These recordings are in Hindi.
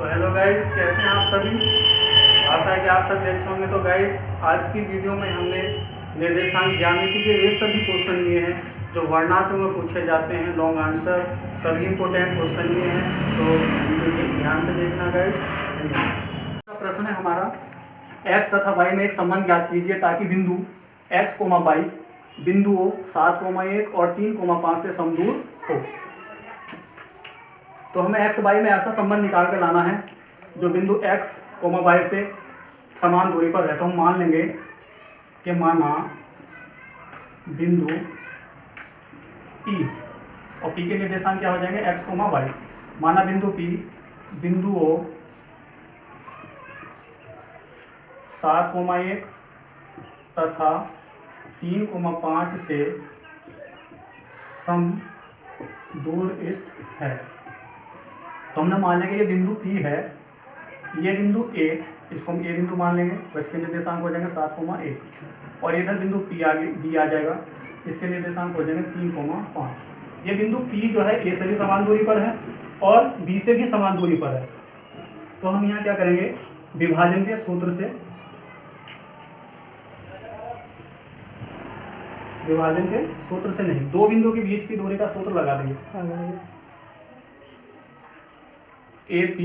तो हेलो गाइस, कैसे हैं आप सभी। आशा है कि आप सभी अच्छे होंगे। तो गाइस, आज की वीडियो में हमने निर्देशांक ज्यामिति के वे सभी क्वेश्चन लिए हैं जो वर्णात्मक में पूछे जाते हैं। लॉन्ग आंसर सभी इंपॉर्टेंट क्वेश्चन लिए हैं, तो वीडियो ध्यान से देखना गाइस। प्रश्न है हमारा, x तथा y में एक संबंध ज्ञात कीजिए ताकि बिंदु x, y बिंदुओं 7, 1 और 3, 5 से समदूर हो। तो हमें x y में ऐसा संबंध निकाल कर लाना है जो बिंदु x, y से समान दूरी पर है। तो हम मान लेंगे कि माना बिंदु P, और P के निर्देशांक क्या हो जाएंगे, x, y। माना बिंदु P बिंदुओं 7, 1 तथा 3, 5 से समदूर स्थित है। तो हमने मान लिया कि ये बिंदु P है, ये बिंदु A, इसको हम A बिंदु मान लेंगे। तो इसके निर्देशांक हो जाएंगे 7, 1 और इधर बिंदु B आ जाएगा, इसके निर्देशांक हो जाएंगे 3, 5। ये बिंदु P जो है A से भी समान दूरी पर है और B से भी समान दूरी पर है। तो हम यहाँ क्या करेंगे, विभाजन के सूत्र से, विभाजन के सूत्र से नहीं, दो बिंदु के बीच की दूरी का सूत्र लगा देंगे। AP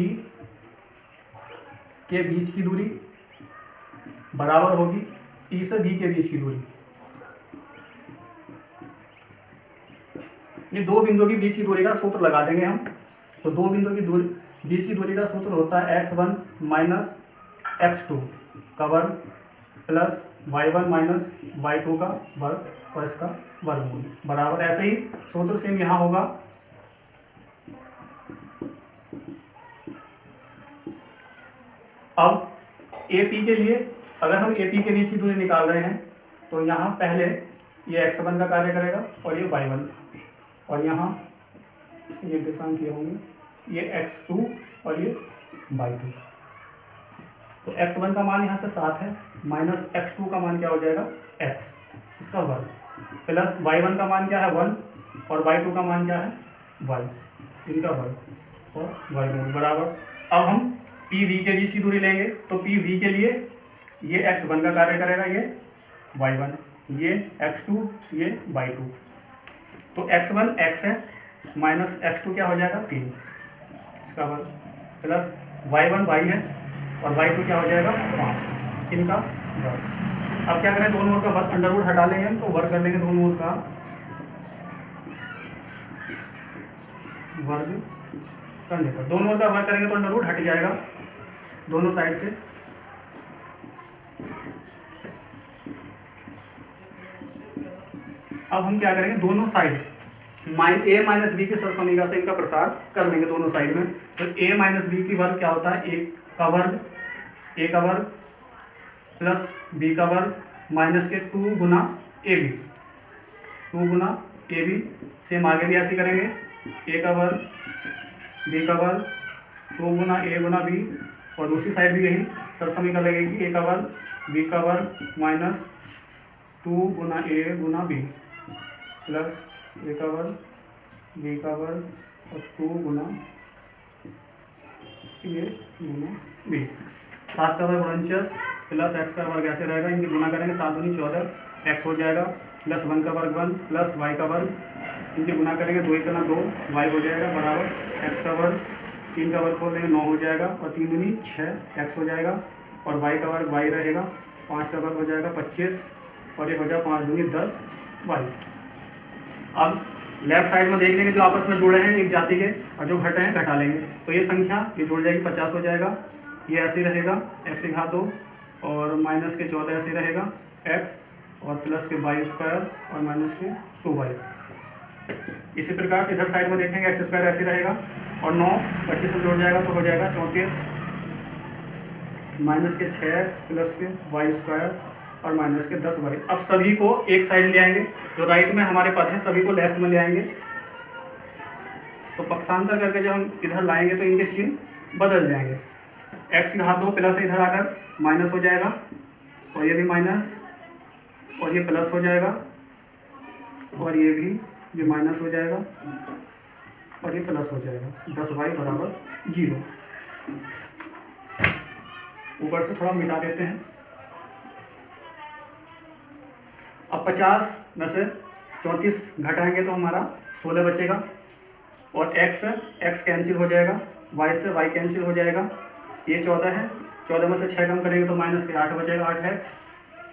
के बीच की दूरी बराबर होगी P से B के बीच की दूरी। ये दो बिंदु के बीच की दूरी का सूत्र लगा देंगे हम। तो दो बिंदु की दूरी, बीच की दूरी का सूत्र होता है x1 माइनस x2 का वर्ग प्लस y1 माइनस y2 का वर्ग और इसका वर्गमूल बराबर। ऐसे ही सूत्र सेम यहाँ होगा। अब AP के लिए अगर हम AP के बीच की दूरी निकाल रहे हैं तो यहाँ पहले ये x1 का कार्य करेगा और ये y1, और यहाँ ये निर्देशांक ये होंगे, ये x2 और ये y2। तो x1 का मान यहाँ से 7 है, माइनस x2 का मान क्या हो जाएगा, x, इसका वर्ग, प्लस y1 का मान क्या है 1 और y2 का मान क्या है y, इनका वर्ग और वर्गमूल बराबर। अब हम PV के बीच की दूरी लेंगे। तो PV के लिए ये x1 का कार्य करेगा, ये y1, ये x2, ये y2। तो x1 x है, माइनस x2 क्या हो जाएगा 3, इसका वर्ग, प्लस y1 y है और y2 क्या हो जाएगा 5, इनका वर्ग। अब क्या करें, दोनों ओर का वर्ग अंडर रूट हटा लेंगे हम, तो वर्ग कर लेंगे दोनों ओर का वर्ग करने पर। दोनों ओर का वर्ग करेंगे तो अंडर रूट हट जाएगा दोनों साइड से। अब हम क्या करेंगे, दोनों साइड a माइनस बी की सरसमीका से इनका प्रसार कर लेंगे दोनों साइड में। तो a माइनस बी की वर्ग क्या होता है, a का वर्ग प्लस b का वर्ग माइनस के 2 गुना ab। सेम आगे भी ऐसे करेंगे, a का वर्ग b का वर्ग 2 गुना a गुना b, और दूसरी साइड भी यही सरसमीका लगेगी, a का वर्ग b का वर्ग minus 2 Guna a Guna b plus a का वर्ग b का वर्ग और 2 गुना a गुना b। 7 का वर्ग 49 प्लस x का वर्ग ऐसे रहेगा, इनकी गुना करेंगे 7 दूनी 14, x हो जाएगा, प्लस 1 का वर्ग 1 प्लस y का वर्ग, इनकी गुना करेंगे 2 1 2, y हो जाएगा बराबर x का वर्ग, 3 का वर्ग खोल देंगे 9 हो जाएगा, और 3 दूनी 6, x हो जाएगा, और y का वर्ग y रहेगा, 5 का वर्ग हो जाएगा 25, और ये हो जाएगा 5 दूनी 10 y। अब लेफ्ट साइड में देख लेंगे जो आपस में जुड़े हैं एक जाति के, और जो घटे हैं घटा लेंगे। तो ये संख्या ये जुड़ जाएगी, 50 हो जाएगा, ये ऐसे रहेगा x की घात 2 और माइनस के 14 ऐसे रहेगा x, और प्लस के y स्क्वायर और माइनस के 2y। इसी प्रकार से इधर साइड में देखेंगे x स्क्वायर ऐसे रहेगा, और 9 25 में जुड़ जाएगा तो हो जाएगा 34, माइनस के 6x प्लस के y स्क्वायर और माइनस के 10y। अब सभी को एक साइड ले आएंगे, जो राइट में हमारे पद हैं सभी को लेफ्ट में ले आएंगे। तो पक्षांतर करके जब हम इधर लाएंगे तो इनके चिन्ह बदल जाएंगे। x की घात 2 प्लस इधर आकर माइनस हो जाएगा, और ये भी माइनस, और ये प्लस हो जाएगा, और ये माइनस हो जाएगा, और ये प्लस हो जाएगा, 10y बराबर 0। ऊपर से थोड़ा मिटा देते हैं। अब 50 में से 34 घटाएंगे तो हमारा 16 बचेगा, और x कैंसिल हो जाएगा, y से y कैंसिल हो जाएगा, ये 14 है, 14 में से 6 कम करेंगे तो माइनस के 8 बचेगा, 8x,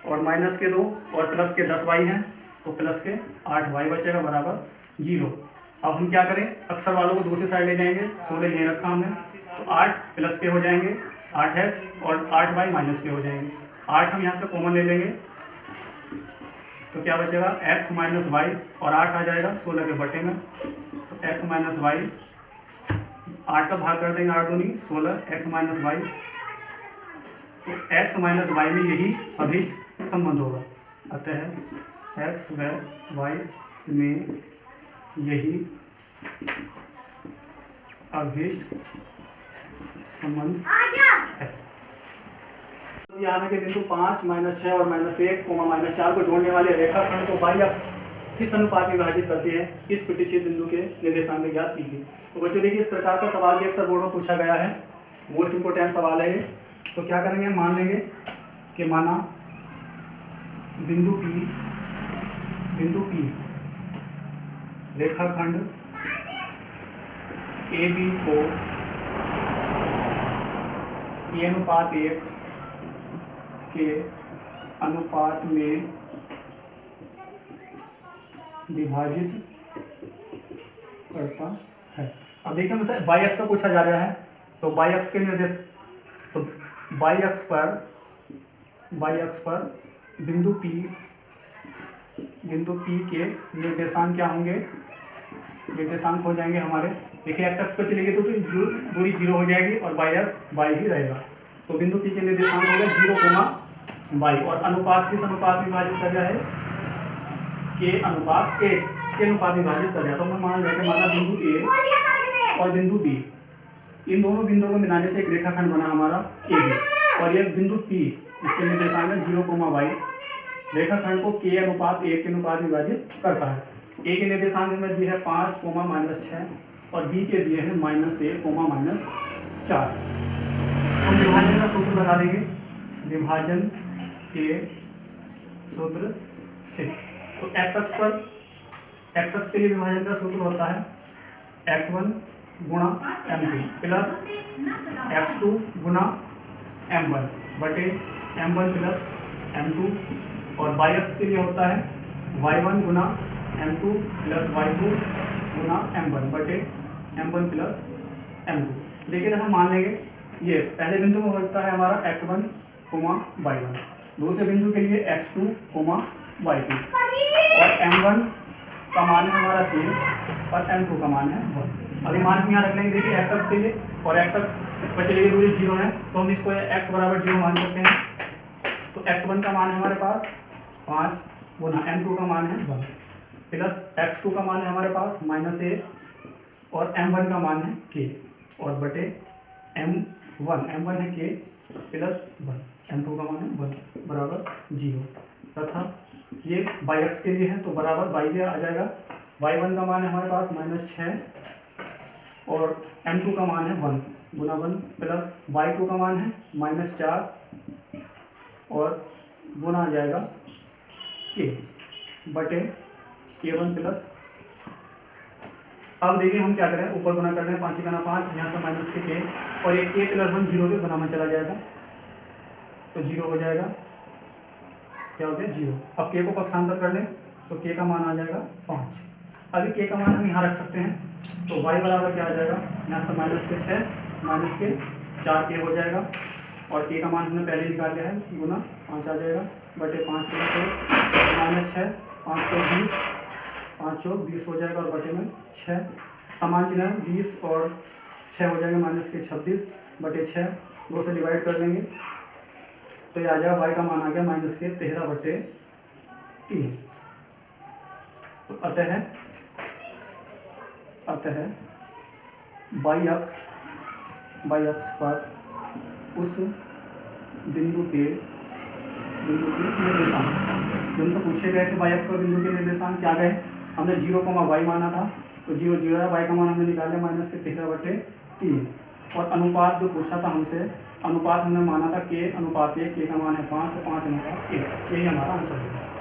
और माइनस के 2 और प्लस के 10y हैं तो प्लस के 8y बचेगा बराबर 0। अब हम क्या करें, अक्सर वालों को दूसरी साइड ले जाएंगे, 16 यहीं रखा हमने, तो 8 प्लस के हो जाएंगे 8x और 8y माइनस के हो जाएंगे। 8 हम यहाँ से कॉमन ले लेंगे तो क्या बचेगा, x माइनस वाई, और 8 आ जाएगा 16 के बटे में, तो x माइनस वाई, 8 का भाग कर देंगे 8 दूनी 16, x माइनस वाई, तो x माइनस वाई में यही अभिष्ट संबंध होगा। अतः x व y में यही अभिष्ट संबंध है। तो यहाँ के बिंदु 5, -6 और -1, -4 को जोड़ने वाले रेखाखंड को बाई अक्ष किस अनुपात में विभाजित करते हैं, इस प्रतिच्छेद बिंदु के निर्देशांक ज्ञात कीजिए। तो बच्चों देखिए, इस प्रकार का सवाल भी अक्सर बोर्ड में पूछा गया है, मोस्ट इंपोर्टेंट सवाल है ये। तो क्या करेंगे, मान लेंगे कि माना बिंदु P रेखाखंड AB को A/1 के अनुपात में विभाजित करता है। अब देखिए मुझसे वाई अक्ष का पूछा जा रहा है, तो वाई अक्ष के निर्देश, तो वाई अक्ष पर बिंदु P के निर्देशांक क्या होंगे, निर्देशांक हो जाएंगे हमारे, देखिए एक्स अक्ष पर चलेंगे तो दूरी 0 हो जाएगी और वाई अक्ष वाई ही रहेगा। तो बिंदु P के निर्देशांक हो गया 0, वाई, और अनुपात किस अनुपात में विभाजित कर रहा है, के अनुपात 1 के अनुपात में विभाजित कर रहा है। तो मैं मान लेते माना बिंदु A और बिंदु B, इन दोनों बिंदुओं को मिलाने से एक रेखाखंड बना हमारा AB, और यह बिंदु P, इसके निर्देशांक है 0, वाई, रेखाखंड को के अनुपात 1 के अनुपात में विभाजित करता है। ए के निर्देशांक में दिए है 5, -6 और बी के दिए हैं -1, -4। हम विभाजन का सूत्र लगा देंगे, विभाजन के सूत्र से। तो एक्स अक्ष के लिए विभाजन का सूत्र होता है x1 गुणा m2 प्लस x2 गुणा m1 बटे m1 प्लस m2, और y अक्ष के लिए होता है y1 गुणा m2 प्लस y2 गुणा m1 बटे m1 प्लस m2। लेकिन हम मान लेंगे ये पहले बिंदु में होता है हमारा x1, y1, दूसरे बिंदु के लिए x2, y2, और m1 का मान है हमारा 3 और m2 का मान है 1। अभी मान हम यहाँ रख लेंगे, देखिए एक्स अक्ष के लिए, और एक्स अक्ष पर चलिए दूरी 0 है तो हम इसको x बराबर 0 मान सकते हैं। तो x1 का मान है हमारे पास 5 गुना m2 का मान है 1 प्लस x2 का मान है हमारे पास -1 और m1 का मान है k, और बटे m1 है k प्लस 1, m2 का मान है 1 बराबर 0, तथा ये y अक्ष के लिए है तो बराबर y आ जाएगा। y1 का मान है हमारे पास -6 और m2 का मान है 1 गुना 1 प्लस y2 का मान है -4 और गुना आ जाएगा k बटे k1 प्लस। अब देखिए हम क्या करें, ऊपर गुना कर रहे हैं 5 गुना 5, यहाँ से माइनस के k, और एक k प्लस 1 0 के गुना में चला जाएगा तो 0 हो जाएगा, क्या हो गया 0। अब k को पक्षांतर कर लें तो k का मान आ जाएगा 5। अभी k का मान हम यहाँ रख सकते हैं, तो y बराबर क्या आ जाएगा, यहाँ से -6 माइनस के 4k हो जाएगा, और k का मान हमने पहले निकाल लिया है गुना 5 आ जाएगा बटे 5 -6 5 को 20, 5 चौक 20 हो जाएगा, और बटे में 6 समान चिन्ह है 20 और 6 हो जाएगा -26 बटे 6, 2 से डिवाइड कर देंगे तो ये आ जाएगा y का मान आ गया -13 बटे 3। तो अतः y अक्ष पर उस बिंदु के निर्देशांक, जो हमसे पूछे गए थे y अक्ष पर बिंदु के निर्देशांक क्या गए, हमने 0, y माना था तो 0 0 है, y का मान हमने निकाल लिया -13 बटे 3, और अनुपात जो पूछा था हमसे, अनुपात हमने माना था k अनुपात 1, k का मान है 5, तो 5 अनुपात 1, यही हमारा आंसर है।